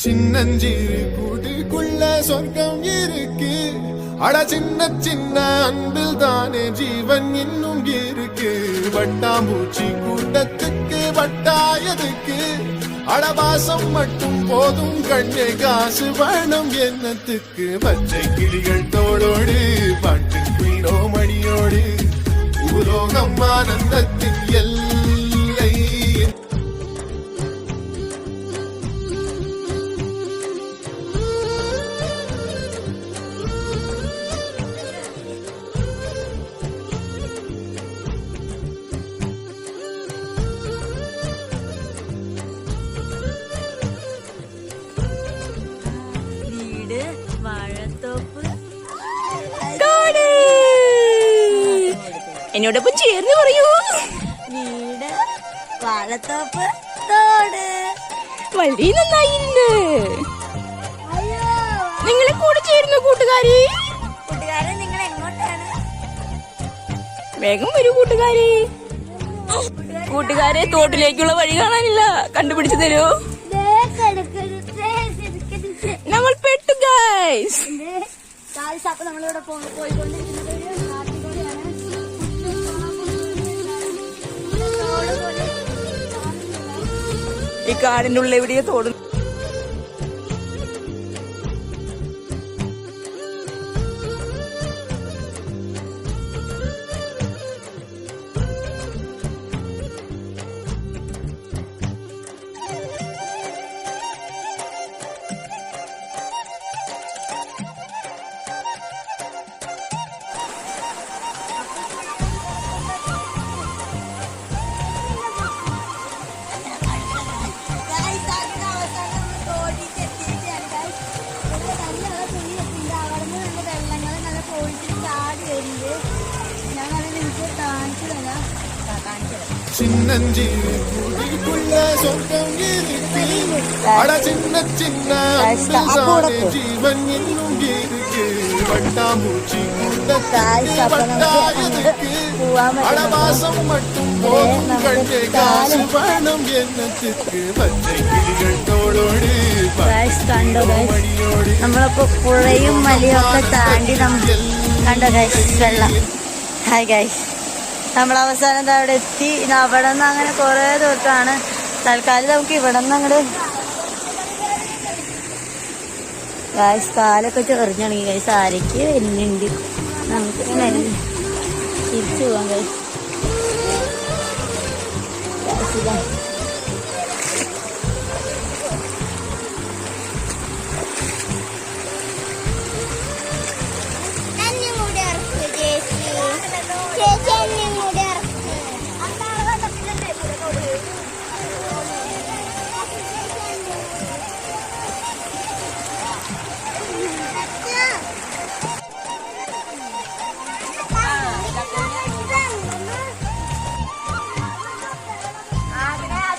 சின்னஞ்சிறு கூட்டுக்குள்ள சொர்க்கம் இருக்கு. அட சின்ன சின்ன அன்பில் தானே ஜீவன் இன்னும் இருக்கு. வட்டாம்பூச்சி கூட்டத்துக்கு வட்டாயதுக்கு அடபாசம் மட்டும் போதும் கண்ணே, காசு வேணும் என்னத்துக்கு. பச்சை கிளிகள் தோளோடு பாட்டு குயிலோ மணியோடு உலோகம் ஆனந்தத்தின் எல்லை. എന്നോടൊപ്പം ചേർന്ന് പറയൂ. വീട്, വാഴത്തോപ്പ്, തോട്. വളരെ നന്നായിട്ടുണ്ട്. നിങ്ങളെ കൂടെ ചേരുന്ന കൂട്ടുകാരി. കൂട്ടുകാരെ, നിങ്ങൾ എങ്ങോട്ടാണ്? വേഗം വരൂ കൂട്ടുകാരി. കൂട്ടുകാരെ, തോട്ടിലേക്കുള്ള വഴി കാണാനില്ല, കണ്ടുപിടിച്ചു തരൂ. നമ്മൾ പെട്ടു ഗൈസ്. അപ്പൊ നമ്മളിവിടെ പോയിക്കൊണ്ടിരിക്കുന്നത് ഈ കാടിന്റെ ഉള്ളിൽ എവിടെയോ തോടും. சின்னஞ்சிறு கூட்டுக்குள்ள சொர்க்கம் இருக்கு. அட சின்ன சின்ன அன்பில் தானே ஜீவன் இன்னும் இருக்கு. வட்டாம்பூச்சி கூட்டத்துக்கு வட்டாயதுக்கு அடபாசம் மட்டும் போதும் கண்ணே, காசு வேணும் என்னத்துக்கு. പച്ചை കിളികൾ തോളോട് മണിയോട്. നമ്മളിപ്പോ പുഴയും മലയും ഒക്കെ താണ്ടി കണ്ടോ ഗൈസ് വെള്ളം. ഹായ് ഗൈസ്, നമ്മൾ അവസാനം അവിടെ എത്തി. അവിടെ നിന്ന് അങ്ങനെ കുറെ ദൂരത്താണ്. തൽക്കാലം നമുക്ക് ഇവിടെ നിന്ന് അങ്ങോട്ട് ഗൈസ് കാലൊക്കെ ചെറിഞ്ഞുണങ്ങി ഗൈസ്. ആരൊക്കെ വരുന്നുണ്ട്. നമുക്ക് തിരിച്ചു പോവാം ഗൈസ്.